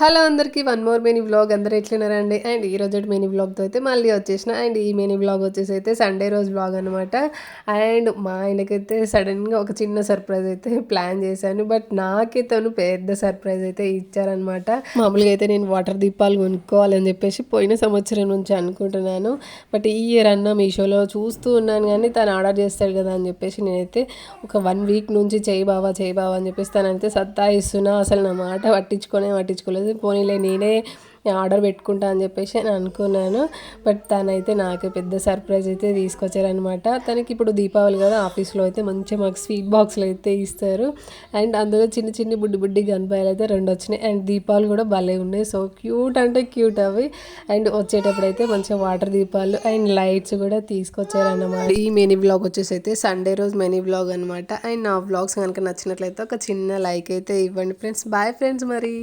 Hello అందరికీ one more mini vlog అందరూ ఎట్లున్నారండి. And ఈ రోజు మినీ వ్లాగ్తో అయితే మళ్ళీ వచ్చేసిన. అండ్ ఈ మినీ వ్లాగ్ వచ్చేసి అయితే సండే రోజు వ్లాగ్ అనమాట. అండ్ మా ఆయనకైతే సడన్గా ఒక చిన్న సర్ప్రైజ్ అయితే ప్లాన్ చేశాను. బట్ నాకే తను పెద్ద సర్ప్రైజ్ అయితే ఇచ్చారనమాట. మామూలుగా అయితే నేను వాటర్ దీపాలు కొనుక్కోవాలని చెప్పేసి పోయిన సంవత్సరం నుంచి అనుకుంటున్నాను. బట్ ఈ ఇయర్ అన్న మీషోలో చూస్తూ ఉన్నాను, కానీ తను ఆర్డర్ చేస్తాడు కదా అని చెప్పేసి నేనైతే ఒక 1 వీక్ నుంచి చేయి బావా అని చెప్పేసి తనైతే సత్తాయిస్తున్నా. అసలు నా మాట పట్టించుకోలేదు. పోనీలే నేనే ఆర్డర్ పెట్టుకుంటా అని చెప్పేసి నేను అనుకున్నాను. బట్ తనైతే నాకు పెద్ద సర్ప్రైజ్ అయితే తీసుకొచ్చారనమాట. తనకి ఇప్పుడు దీపావళి కదా, ఆఫీస్లో అయితే మంచిగా మాకు స్వీట్ బాక్స్లు అయితే ఇస్తారు. అండ్ అందులో చిన్ని బుడ్డి గణపాయలు అయితే 2 వచ్చినాయి. అండ్ దీపాలు కూడా భలే ఉన్నాయి. సో క్యూట్ అంటే క్యూట్ అవి. అండ్ వచ్చేటప్పుడు అయితే మంచిగా వాటర్ దీపాలు అండ్ లైట్స్ కూడా తీసుకొచ్చారన్నమాట. ఈ మినీ వ్లాగ్ వచ్చేసి అయితే సండే రోజు మినీ వ్లాగ్ అనమాట. అండ్ నా వ్లాగ్స్ కనుక నచ్చినట్లయితే ఒక చిన్న లైక్ అయితే ఇవ్వండి ఫ్రెండ్స్. బాయ్ ఫ్రెండ్స్ మరి.